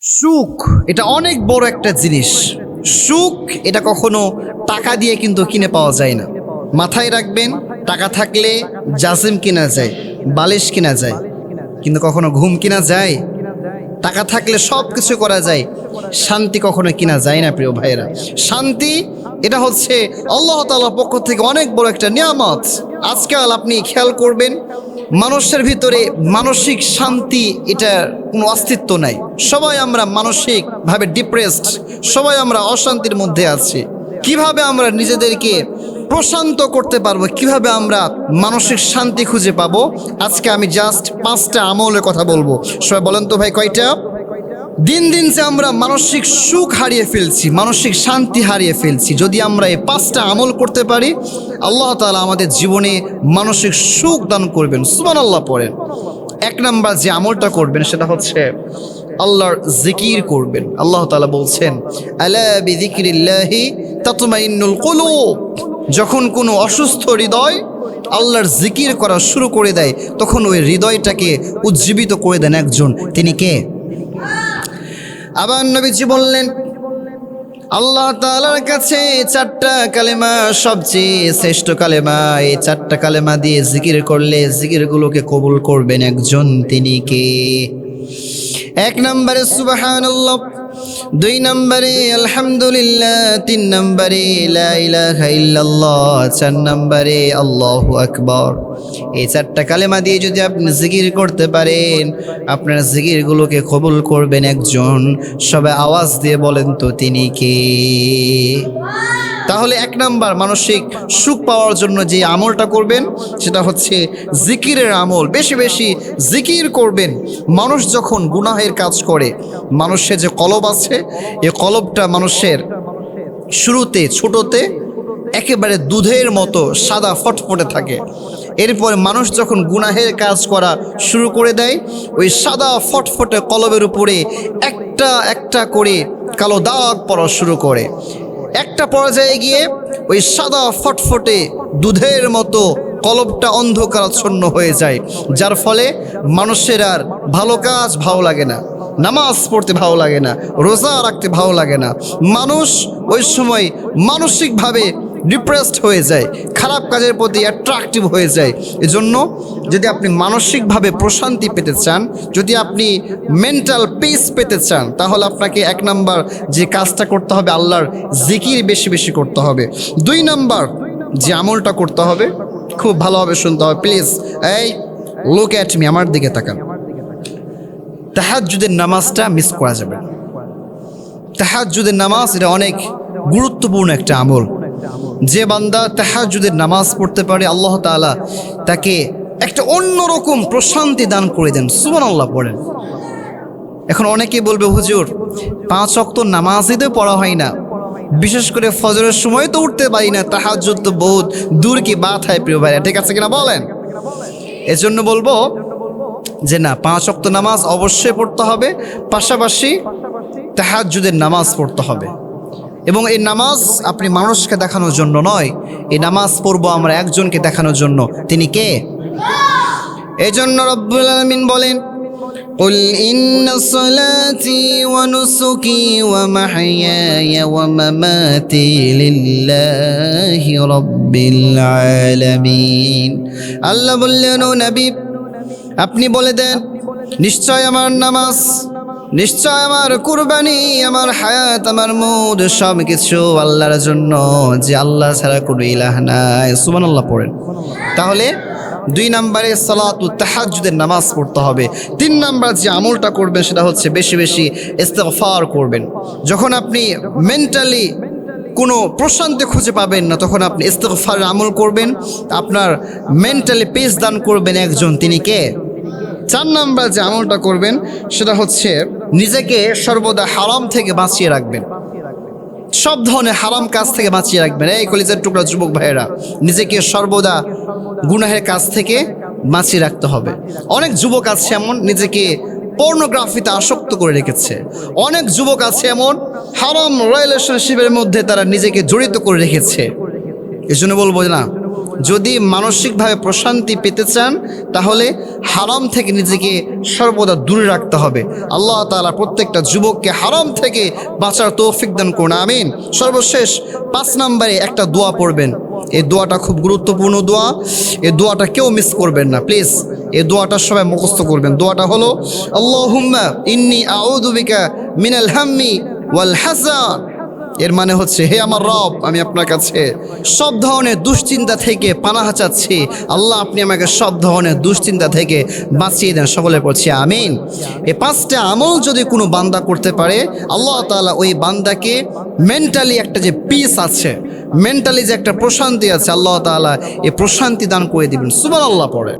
সুখ এটা অনেক বড় একটা জিনিস। সুখ এটা কখনো টাকা দিয়ে কিন্তু কিনে পাওয়া যায় না। মাথায় রাখবেন, টাকা থাকলে জাজিম কিনা যায়, বালিশ কিনা যায়, কিন্তু কখনো ঘুম কিনা যায়? টাকা থাকলে সব কিছু করা যায়, শান্তি কখনো কিনা যায় না প্রিয় ভাইয়েরা। শান্তি এটা হচ্ছে আল্লাহ তাআলার পক্ষ থেকে অনেক বড় একটা নিয়ামত। আজকাল আপনি খেয়াল করবেন, মানুষের ভিতরে মানসিক শান্তি এটা কোনো অস্তিত্ব নাই। সবাই আমরা মানসিকভাবে ডিপ্রেসড, সবাই আমরা অশান্তির মধ্যে আছি। কিভাবে আমরা নিজেদেরকে প্রশান্ত করতে পারবো, কিভাবে আমরা মানসিক শান্তি খুঁজে পাবো, আজকে আমি জাস্ট 5টা আমলের কথা বলবো। সবাই বলেন তো ভাই কয়টা? দিন দিন যে আমরা মানসিক সুখ হারিয়ে ফেলছি, মানসিক শান্তি হারিয়ে ফেলছি, যদি আমরা এই 5টা আমল করতে পারি, আল্লাহ তাআলা আমাদের জীবনে মানসিক সুখ দান করবেন। সুবহানাল্লাহ পড়েন। 1 নাম্বার যে আমলটা করবেন সেটা হচ্ছে আল্লাহর জিকির করবেন। আল্লাহ তাআলা বলছেন, আলা বিযিকরিল্লাহি তাতমাইন্নুল কুলুব। যখন কোনো অসুস্থ হৃদয় আল্লাহর জিকির করা শুরু করে দেয়, তখন ওই হৃদয়টাকে উজ্জীবিত করে দেন একজন, তিনি কে? আবার নবীজি বললেন, আল্লাহ তাআলার কাছে 4টা কালেমা সবচেয়ে শ্রেষ্ঠ কালেমা। এই 4টা কালেমা দিয়ে জিকির করলে জিকিরগুলোকে কবুল করবেন একজন, তিনি কে? 1 নম্বরে সুবহানাল্লাহ, 2 নম্বরে আলহামদুলিল্লাহ, 3 নম্বরে লা ইলাহা ইল্লাল্লাহ, 4 নম্বরে আল্লাহু আকবার। এই 4টা কালেমা দিয়ে যদি আপনি জিকির করতে পারেন, আপনার জিকিরগুলোকে কবুল করবেন একজন। সবাই আওয়াজ দিয়ে বলেন তো তিনি কে? তাহলে 1 নাম্বার মানসিক সুখ পাওয়ার জন্য যে আমলটা করবেন সেটা হচ্ছে জিকিরের আমল। বেশি বেশি জিকির করবেন। মানুষ যখন গুনাহের কাজ করে, মানুষের যে কলব আছে, এই কলবটা মানুষের শুরুতে ছোটতে একেবারে দুধের মতো সাদা ফটফটে থাকে। এরপর মানুষ যখন গুনাহের কাজ করা শুরু করে দেয়, ওই সাদা ফটফটে কলবের উপরে একটা একটা করে কালো দাগ পড়া শুরু করে। একটা পর্যায়ে গিয়ে ওই সাদা ফটফটে দুধের মতো কলবটা অন্ধকারাচ্ছন্ন হয়ে যায়, যার ফলে মানুষের আর ভালো কাজ ভালো লাগে না, নামাজ পড়তে ভালো লাগে না, রোজা রাখতে ভালো লাগে না। মানুষ ওই সময় মানসিকভাবে ডিপ্রেসড হয়ে যায়, খারাপ কাজের প্রতি অ্যাট্রাকটিভ হয়ে যায়। এজন্য যদি আপনি মানসিকভাবে প্রশান্তি পেতে চান, যদি আপনি মেন্টাল পিস পেতে চান, তাহলে আপনাকে 1 নাম্বার যে কাজটা করতে হবে, আল্লাহর জিকির বেশি বেশি করতে হবে। 2 নাম্বার যে আমলটা করতে হবে, খুব ভালোভাবে শুনতে হবে প্লিজ। এই লুক অ্যাট মি, আমার দিকে তাকান। তাহাজ্জুদের নামাজটা মিস করা যাবে না। তাহাজ্জুদের নামাজ এটা অনেক গুরুত্বপূর্ণ একটা আমল। যে বান্দা তাহাজ্জুদের নামাজ পড়তে পারে, আল্লাহ তাআলা তাকে একটা অন্যরকম প্রশান্তি দান করে দেন। সুবহানাল্লাহ পড়েন। এখন অনেকে বলবে, হুজুর 5 ওয়াক্ত নামাজই তো পড়া হয় না, বিশেষ করে ফজরের সময় তো উঠতে পারি না, তাহাজ্জুদ তো বহুত দূর কি বাত হয় প্রিয় ভাইরা, ঠিক আছে কিনা বলেন? এজন্য বলবো যে না, 5 ওয়াক্ত নামাজ অবশ্যই পড়তে হবে, পাশাপাশি তাহাজ্জুদের নামাজ পড়তে হবে। এবং এই নামাজ আপনি মানুষকে দেখানোর জন্য নয়, এই নামাজ পড়বো আমরা একজনকে দেখানোর জন্য, তিনি কে? এই জন্য রব্বুল আলামিন বলেন, قل إن صلاتي ونسكي ومحياي ومماتي لله رب العالمين। আল্লাহ বললেন, ও নবী আপনি বলে দেন, নিশ্চয় আমার নামাজ, নিশ্চয় আমার কুরবানি, আমার হায়াত, আমার মুদ সব কিছু আল্লাহর জন্য, যে আল্লাহ ছাড়া কোনো ইলাহ নাই। সুবহানাল্লাহ পড়েন। তাহলে 2 নম্বরে সালাতু তাহাজ্জুদের নামাজ পড়তে হবে। 3 নাম্বার যে আমলটা করবেন সেটা হচ্ছে বেশি বেশি ইস্তিগফার করবেন। যখন আপনি মেন্টালি কোনো প্রশান্তি খুঁজে পাবেন না, তখন আপনি ইস্তিগফারের আমল করবেন, আপনার মেন্টালি পিস দান করবেন একজন, তিনি কে? 4 নাম্বার যে আমলটা করবেন সেটা হচ্ছে নিজেকে সর্বদা হারাম থেকে বাঁচিয়ে রাখবেন। সব ধরনের হারাম কাজ থেকে বাঁচিয়ে রাখবেন। এই কলিজার টুকরা যুবক ভাইয়েরা, নিজেকে সর্বদা গুনাহের কাজ থেকে বাঁচিয়ে রাখতে হবে। অনেক যুবক আছে এমন নিজেকে পর্নোগ্রাফিতে আসক্ত করে রেখেছে, অনেক যুবক আছে এমন হারাম রিলেশনশিপের মধ্যে তারা নিজেকে জড়িত করে রেখেছে। এই জন্য বলবো না, যদি মানসিকভাবে প্রশান্তি পেতে চান তাহলে হারাম থেকে নিজেকে সর্বদা দূরে রাখতে হবে। আল্লাহ তাআলা প্রত্যেকটা যুবককে হারাম থেকে বাঁচার তৌফিক দান করুন, আমিন। সর্বশেষ 5 নম্বরে একটা দোয়া পড়বেন। এই দোয়াটা খুব গুরুত্বপূর্ণ দোয়া, এই দোয়াটা কেউ মিস করবেন না প্লিজ। এই দোয়াটা সবাই মুখস্থ করবেন। দোয়াটা হলো আল্লাহুম্মা ইন্নী আউযু বিকা মিনাল হাম্মি ওয়াল হাযান। এর মানে হচ্ছে, হে আমার রব, আমি আপনার কাছে সব ধরনের দুশ্চিন্তা থেকে পানাহ চাচ্ছি। আল্লাহ, আপনি আমাকে সব ধরনের দুশ্চিন্তা থেকে বাঁচিয়ে দেন। সকলে পড়ছি আমিন। এই 5টা আমল যদি কোনো বান্দা করতে পারে, আল্লাহ তাআলা ওই বান্দাকে মেন্টালি একটা যে পিস আছে, মেন্টালি যে একটা প্রশান্তি আছে, আল্লাহ তাআলা এই প্রশান্তি দান করে দিবেন। সুবহানাল্লাহ পড়ে।